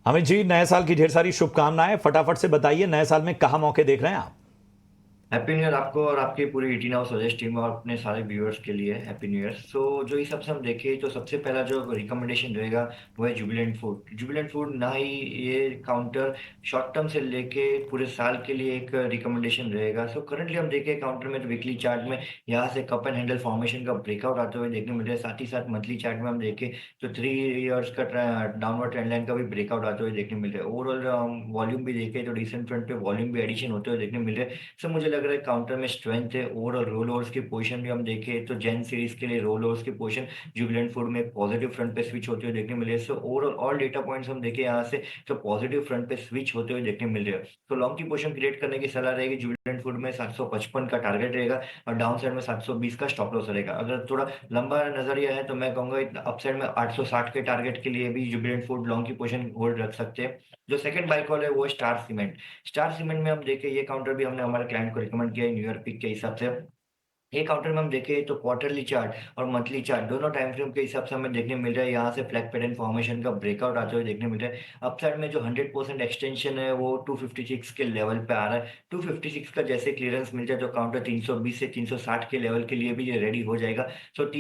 अमित जी, नए साल की ढेर सारी शुभकामनाएं। फटाफट से बताइए, नए साल में कहाँ मौके देख रहे हैं आप? हैप्पी न्यू ईयर आपको और आपकी पूरी 18 आवर्स सजेस्ट टीम और अपने सारे व्यूअर्स के लिए हैप्पी न्यू ईयर। सो जो इस हिसाब से हम देखें तो सबसे पहला जो रिकमेंडेशन रहेगा वो है जुबिलेंट फूड। जुबिलेंट फूड ना ही ये काउंटर शॉर्ट टर्म से लेके पूरे साल के लिए एक रिकमेंडेशन रहेगा। सो करंटली हम देखें काउंटर में तो वीकली चार्ट में यहाँ से कप एंड हैंडल फॉर्मेशन का ब्रेकआउट आते हुए देखने मिल रहा है। साथ ही साथ मंथली चार्ट में हम देखें तो 3 इयर्स का डाउनवर्ड ट्रेंड लाइन का भी ब्रेकआउट आते हुए देखने मिल रहा है। ओवरऑल वॉल्यूम भी देखें तो डिसेंट फ्रंट पे वॉल्यूम भी एडिशन होते हुए देखने मिल रहा है। सर मुझे लग रहा है काउंटर में स्ट्रेंथ है। ओवरऑल रोल ओवर्स की पोजीशन भी हम देखें तो जेन सीरीज के लिए रोल ओवर्स की पोजीशन जुबिलेंट फूड में पॉजिटिव फ्रंट पे स्विच होते हुए देखने मिले। So overall all data points हम देखें यहाँ से तो पॉजिटिव फ्रंट पे स्विच होते हुए देखने मिल रहे हैं। तो लॉन्ग की पोजीशन क्रिएट करने की सलाह रहेगी। जुबिलेंट फूड में 755 का टारगेट रहेगा और डाउन साइड में 720 का स्टॉप लॉस रहेगा। अगर थोड़ा लंबा नजरिया है तो मैं कहूंगा अपसाइड में 860 के टारगेट के लिए भी जुबिलेंट फूड लॉन्ग की पोजीशन होल्ड रख सकते हैं। जो सेकंड बाय कॉल है वो स्टार सीमेंट। स्टार सीमेंट में हम देखें ये काउंटर भी हमने हमारे क्लाइंट को रिकमेंड किया है न्यू ईयर पिक के हिसाब से। ये काउंटर में हम देखें तो क्वार्टरली चार्ट और मंथली चार्ट दोनों टाइम फ्रेम के हिसाब से हमें देखने मिल रहा है। यहाँ से फ्लैग पैटर्न फॉर्मेशन का ब्रेकआउट आते हुए देखने मिल रहा है। अपसाइड में जो 100% एक्सटेंशन है वो 256 के लेवल पे आ रहा है। 256 का जैसे क्लियरेंस मिल जाए तो काउंटर 320 से 360 के लेवल के लिए भी ये रेडी हो जाएगा। सो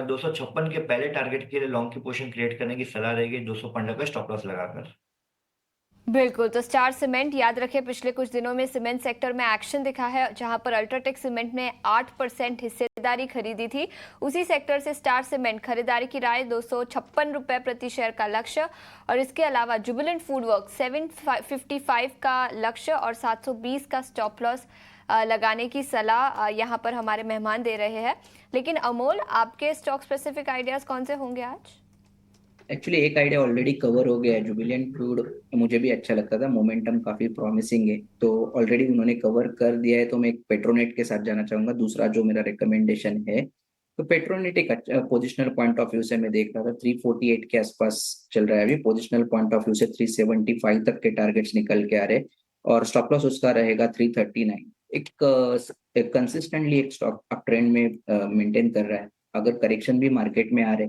256 के पहले टारगेट के लिए लॉन्ग की पोजीशन क्रिएट करने की सलाह रहेगी 215 का स्टॉप लॉस लगाकर। बिल्कुल। तो स्टार सीमेंट याद रखें, पिछले कुछ दिनों में सीमेंट सेक्टर में एक्शन दिखा है, जहां पर अल्ट्राटेक सीमेंट ने 8% हिस्सेदारी खरीदी थी। उसी सेक्टर से स्टार सीमेंट खरीदारी की राय 256 रुपए प्रति शेयर का लक्ष्य, और इसके अलावा जुबिलेंट फूडवर्क 755 का लक्ष्य और 720 का स्टॉप लॉस लगाने की सलाह यहां पर हमारे मेहमान दे रहे हैं। लेकिन अमोल, आपके स्टॉक स्पेसिफिक आइडियाज कौन से होंगे आज? एक्चुअली एक आइडिया ऑलरेडी कवर हो गया है, जुबिलेंट फूड। मुझे भी अच्छा लगता था, मोमेंटम काफी प्रॉमिसिंग है, तो ऑलरेडी उन्होंने कवर कर दिया है। तो मैं एक पेट्रोनेट के साथ जाना चाहूंगा, दूसरा जो मेरा रिकमेंडेशन है। तो पेट्रोनेट एक अच्छा पोजिशनल पॉइंट ऑफ व्यू से मैं देख रहा था, 348 के आसपास चल रहा है अभी। पोजिशनल पॉइंट ऑफ व्यू से 375 तक के टारगेट्स निकल के आ रहे, और स्टॉप लॉस उसका रहेगा 339। एक कंसिस्टेंटली एक स्टॉक अप ट्रेंड में मेंटेन कर रहा है। अगर करेक्शन भी मार्केट में आ रहे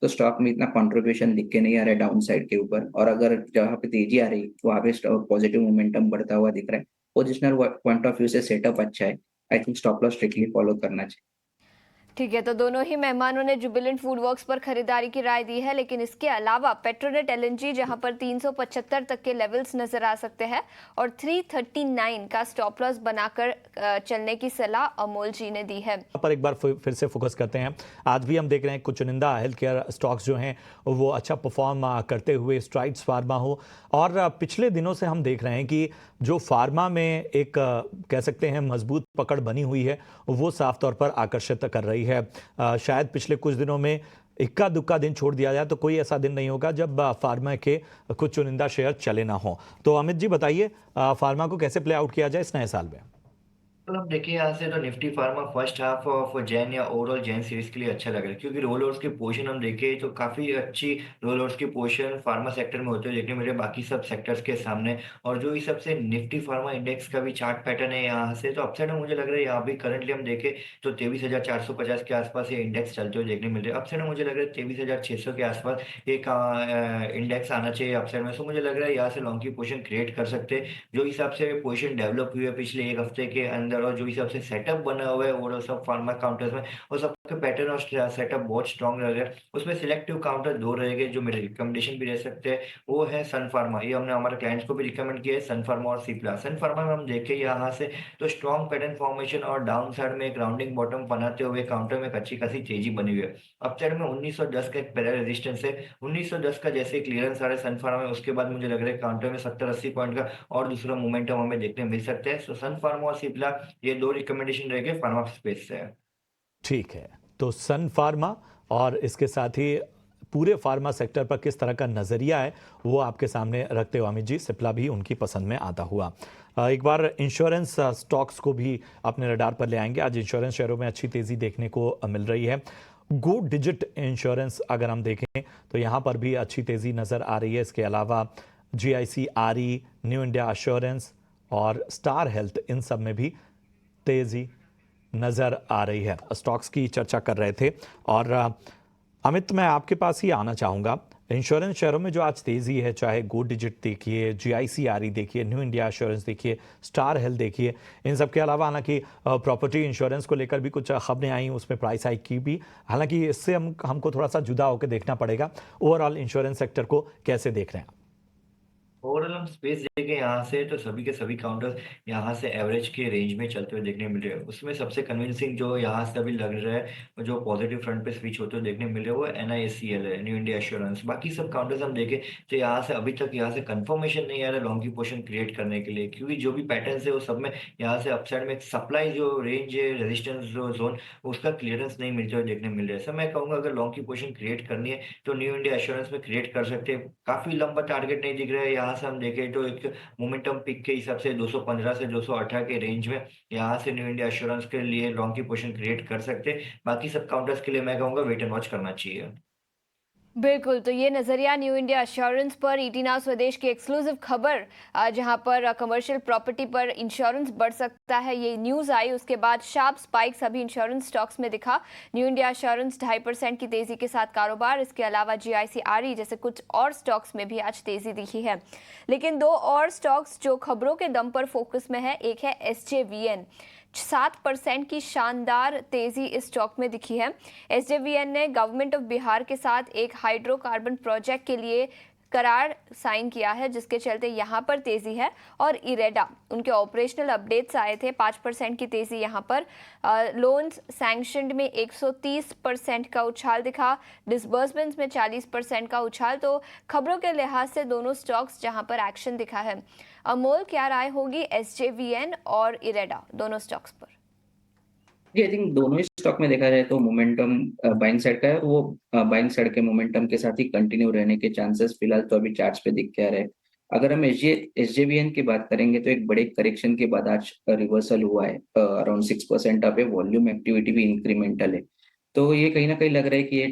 तो स्टॉक में इतना कंट्रीब्यूशन दिख के नहीं आ रहा है डाउन साइड के ऊपर, और अगर जहाँ पे तेजी आ रही वहां पे स्टॉक पॉजिटिव मोमेंटम बढ़ता हुआ दिख रहा है। पोजिशनल पॉइंट ऑफ व्यू से सेटअप अच्छा है। I think stop loss strictly follow करना चाहिए। ठीक है, तो दोनों ही मेहमानों ने जुबिलेंट फूडवर्क्स पर खरीदारी की राय दी है, लेकिन इसके अलावा पेट्रोनेट एलएनजी जहां पर 375 तक के लेवल्स नजर आ सकते हैं और 339 का स्टॉप लॉस बनाकर चलने की सलाह अमोल जी ने दी है। पर एक बार फिर से फोकस करते हैं। आज भी हम देख रहे हैं कुछ चुनिंदा हेल्थ केयर स्टॉक्स जो हैं वो अच्छा परफॉर्म करते हुए, स्ट्राइड्स फार्मा हो, और पिछले दिनों से हम देख रहे हैं कि जो फार्मा में एक कह सकते हैं मजबूत पकड़ बनी हुई है, वो साफ तौर पर आकर्षित कर रही है। शायद पिछले कुछ दिनों में इक्का दुक्का दिन छोड़ दिया जाए तो कोई ऐसा दिन नहीं होगा जब फार्मा के कुछ चुनिंदा शेयर चले ना हो। तो अमित जी बताइए, फार्मा को कैसे प्ले आउट किया जाए इस नए साल में? तो हम देखिए यहाँ से तो Nifty pharma first half of Jain या ओवरऑल जैन सीरीज के लिए अच्छा लग रहा है, क्योंकि रोल ओवर्स की पोजीशन हम देखें तो काफी अच्छी रोल ओवर्स की पोजीशन फार्मा सेक्टर में होते हुए देखने मिले बाकी सब सेक्टर्स के सामने। और जो इस सबसे निफ्टी फार्मा इंडेक्स का भी चार्ट पैटर्न है यहाँ से, तो अपसाइड में मुझे लग रहा है यहाँ भी करंटली हम देखें तो 23,450 के आसपास ये इंडेक्स चलते हुए देखने मिल रहे हैं। अपसाइड में मुझे लग रहा है 23,600 के आसपास एक इंडेक्स आना चाहिए अपसाइड में। सो मुझे लग रहा है यहाँ से लॉन्ग की पोजीशन क्रिएट कर सकते हैं। जो हिसाब से पोजीशन डेवलप हुई है पिछले एक हफ्ते के अंदर और जो हिसाब से सेटअप बना हुआ है ओवरऑल सब फार्मा काउंटर्स में, वो सबके पैटर्न और सेटअप बहुत स्ट्रॉन्ग रह रहे हैं। उसमें सिलेक्टिव काउंटर दो रहेंगे जो मेरे रिकमेंडेशन भी रह सकते हैं। वो है सन फार्मा, ये हमने हमारे क्लाइंट्स को भी रिकमेंड किया है, सन फार्मा और सिप्ला। सन फार्मा में हम देखें यहाँ से तो स्ट्रॉन्ग पैटर्न फॉर्मेशन और डाउन साइड में एक राउंडिंग बॉटम बनाते हुए काउंटर में एक अच्छी खासी तेजी बनी हुई है। अप साइड में 1910 का एक पहला रेजिस्टेंस है। 1910 का जैसे क्लियरेंस आ रहा है सन फार्मा में, उसके बाद मुझे लग रहा है काउंटर में 70-80 पॉइंट का और दूसरा मोमेंटम हमें देखने मिल सकता है। सो सन फार्मा और सिप्ला ये दो रिकमेंडेशन रहेंगे फार्मा स्पेस से। ठीक है, तो सन फार्मा और इसके साथ ही पूरे फार्मा सेक्टर पर किस तरह का नज़रिया है वो आपके सामने रखते हुए अमित जी, सिप्ला भी उनकी पसंद में आता हुआ। एक बार इंश्योरेंस स्टॉक्स को भी अपने रडार पर ले आएंगे। आज इंश्योरेंस शेयरों में अच्छी तेज़ी देखने को मिल रही है। गो डिजिट इंश्योरेंस अगर हम देखें तो यहाँ पर भी अच्छी तेज़ी नज़र आ रही है। इसके अलावा GIC, RE, new India assurance और स्टार हेल्थ, इन सब में भी तेज़ी नज़र आ रही है। स्टॉक्स की चर्चा कर रहे थे और अमित, मैं आपके पास ही आना चाहूँगा। इंश्योरेंस शेयरों में जो आज तेजी है, चाहे गो डिजिट देखिए, GIC-RE देखिए, न्यू इंडिया एश्योरेंस देखिए, स्टार हेल्थ देखिए, इन सब के अलावा हालांकि प्रॉपर्टी इंश्योरेंस को लेकर भी कुछ खबरें आई, उसमें प्राइस हाइक की भी। हालांकि इससे हमको थोड़ा सा जुदा होकर देखना पड़ेगा। ओवरऑल इंश्योरेंस सेक्टर को कैसे देख रहे हैं? ओवरऑल हम स्पेस देखें यहाँ से तो सभी के सभी काउंटर्स यहाँ से एवरेज के रेंज में चलते हुए देखने मिल रहे हैं। उसमें सबसे कन्विंसिंग जो यहाँ से अभी लग रहा है, जो पॉजिटिव फ्रंट पे स्विच होते हुए देखने मिल रहे हैं, वो NISCL है, न्यू इंडिया एश्योरेंस। बाकी सब काउंटर्स हम देखें तो यहाँ से अभी तक यहाँ से कंफर्मेशन नहीं आ रहा लॉन्ग की पोजीशन क्रिएट करने के लिए, क्योंकि जो भी पैटर्न है वो सब में यहाँ से अपसाइड में सप्लाई जो रेंज है, रेजिस्टेंस जो जोन, उसका क्लियरेंस नहीं मिलते हुए देखने मिल रहा है। सर मैं कहूँगा अगर लॉन्ग की पोजीशन क्रिएट करनी है तो न्यू इंडिया एश्योरेंस में क्रिएट कर सकते हैं। काफी लंबा टारगेट नहीं दिख रहा है यहाँ से हम देखें तो एक मोमेंटम पिक के हिसाब से 215 से 218 के रेंज में यहाँ से न्यू इंडिया एश्योरेंस के लिए लॉन्ग की पोजीशन क्रिएट कर सकते हैं। बाकी सब काउंटर्स के लिए मैं कहूँगा वेट एंड वॉच करना चाहिए। बिल्कुल, तो ये नजरिया न्यू इंडिया एश्योरेंस पर ईटी नाउ स्वदेश की एक्सक्लूसिव खबर, जहां पर कमर्शियल प्रॉपर्टी पर इंश्योरेंस बढ़ सकता है, ये न्यूज़ आई। उसके बाद शार्प स्पाइक सभी इंश्योरेंस स्टॉक्स में दिखा। न्यू इंडिया एश्योरेंस 2.5% की तेजी के साथ कारोबार। इसके अलावा GIC-RE जैसे कुछ और स्टॉक्स में भी आज तेजी दिखी है। लेकिन दो और स्टॉक्स जो खबरों के दम पर फोकस में है, एक है SJVN। 7% की शानदार तेजी इस स्टॉक में दिखी है। SJVN ने गवर्नमेंट ऑफ बिहार के साथ एक हाइड्रोकार्बन प्रोजेक्ट के लिए करार साइन किया है, जिसके चलते यहाँ पर तेजी है। और इरेडा, उनके ऑपरेशनल अपडेट्स आए थे, 5% की तेजी यहाँ पर। लोन्स सैंक्शनड में 130% का उछाल दिखा, डिसबर्समेंट्स में 40% का उछाल। तो खबरों के लिहाज से दोनों स्टॉक्स जहाँ पर एक्शन दिखा है। अमोल, क्या राय होगी SJVN और इरेडा दोनों स्टॉक्स पर? जी, आई थिंक दोनों ही स्टॉक में देखा जाए तो मोमेंटम बाइंग साइड का है, वो बाइंग साइड के मोमेंटम के साथ ही कंटिन्यू रहने के चांसेस फिलहाल तो अभी चार्ट्स पे दिख के आ रहे हैं। अगर हम SJVN की बात करेंगे तो एक बड़े करेक्शन के बाद आज रिवर्सल हुआ है, अराउंड 6% अप है, वॉल्यूम एक्टिविटी भी इंक्रीमेंटल है। तो ये कहीं ना कहीं लग रहा है कि ये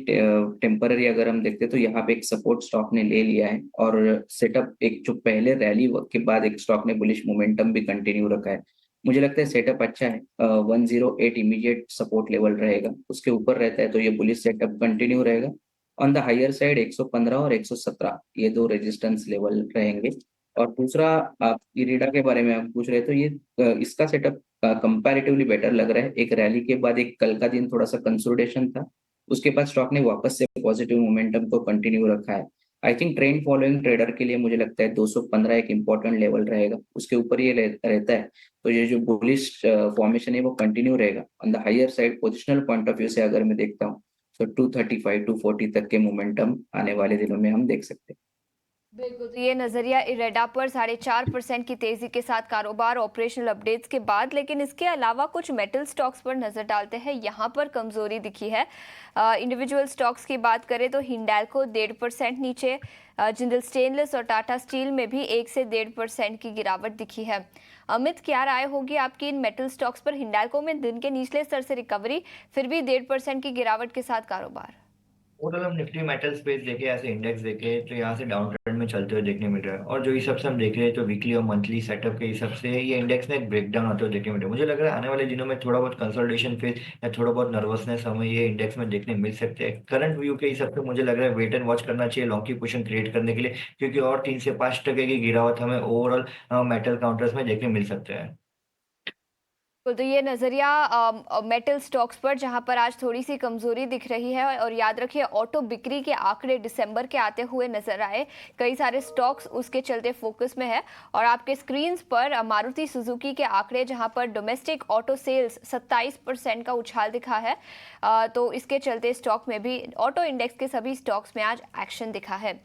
टेम्पररी अगर हम देखते हैं तो यहाँ पे एक सपोर्ट स्टॉक ने ले लिया है, और सेटअप एक जो पहले रैली के बाद एक स्टॉक ने बुलिश मोमेंटम भी कंटिन्यू रखा है। मुझे लगता है सेटअप अच्छा है। 108 इमीडिएट सपोर्ट लेवल रहेगा, उसके ऊपर रहता है तो ये बुलिश सेटअप कंटिन्यू रहेगा। ऑन द हायर साइड 115 और 117 ये दो रेजिस्टेंस लेवल रहेंगे। और दूसरा, आप इरेडा के बारे में आप पूछ रहे तो ये इसका सेटअप कंपैरेटिवली बेटर लग रहा है। एक रैली के बाद एक कल का दिन थोड़ा सा कंसोलिडेशन था, उसके बाद स्टॉक ने वापस से पॉजिटिव मोमेंटम को कंटिन्यू रखा है। I think trend following trader के लिए मुझे लगता है 215 एक इंपॉर्टेंट लेवल रहेगा, उसके ऊपर ये रहता है तो ये जो बुलिश फॉर्मेशन है वो कंटिन्यू रहेगा। On the higher side positional point of view से अगर मैं देखता हूँ तो 235 240 तक के मोमेंटम आने वाले दिनों में हम देख सकते हैं। बिल्कुल, तो ये नजरिया इरेडा पर 4.5% की तेजी के साथ कारोबार ऑपरेशनल अपडेट्स के बाद। लेकिन इसके अलावा कुछ मेटल स्टॉक्स पर नजर डालते हैं, यहाँ पर कमजोरी दिखी है। इंडिविजुअल स्टॉक्स की बात करें तो हिंडाल्को 1.5% नीचे, जिंदल स्टेनलेस और टाटा स्टील में भी 1 से 1.5% की गिरावट दिखी है। अमित, क्या राय होगी आपकी इन मेटल स्टॉक्स पर? हिंडाल्को में दिन के निचले स्तर से रिकवरी, फिर भी 1.5% की गिरावट के साथ कारोबार। ओवरऑल हम निफ्टी मेटल स्पेस देखे, ऐसे इंडेक्स देखे तो यहाँ से डाउन ट्रेंड में चलते हुए देखने मिल रहा है। और जो हिसाब से हम देख रहे हैं तो वीकली और मंथली सेटअप के हिसाब से ये इंडेक्स में एक ब्रेकडाउन होते हुए देखने मिल रहा है। मुझे लग रहा है आने वाले दिनों में थोड़ा बहुत कंसोलिडेशन फेज या थोड़ा बहुत नर्वसनेस हमें ये इंडेक्स में देखने मिल सकते हैं। करंट व्यू के हिसाब से मुझे लग रहा है वेट एंड वॉच करना चाहिए लॉन्ग की पोजीशन क्रिएट करने के लिए, क्योंकि और 3 से 5% की गिरावट हमें ओवरऑल मेटल काउंटर्स में देखने मिल सकते हैं। तो ये नजरिया मेटल स्टॉक्स पर, जहां पर आज थोड़ी सी कमजोरी दिख रही है। और याद रखिए, ऑटो बिक्री के आंकड़े दिसंबर के आते हुए नजर आए, कई सारे स्टॉक्स उसके चलते फोकस में है। और आपके स्क्रीन्स पर मारुति सुजुकी के आंकड़े, जहां पर डोमेस्टिक ऑटो सेल्स 27% का उछाल दिखा है। तो इसके चलते स्टॉक में भी, ऑटो इंडेक्स के सभी स्टॉक्स में आज एक्शन दिखा है।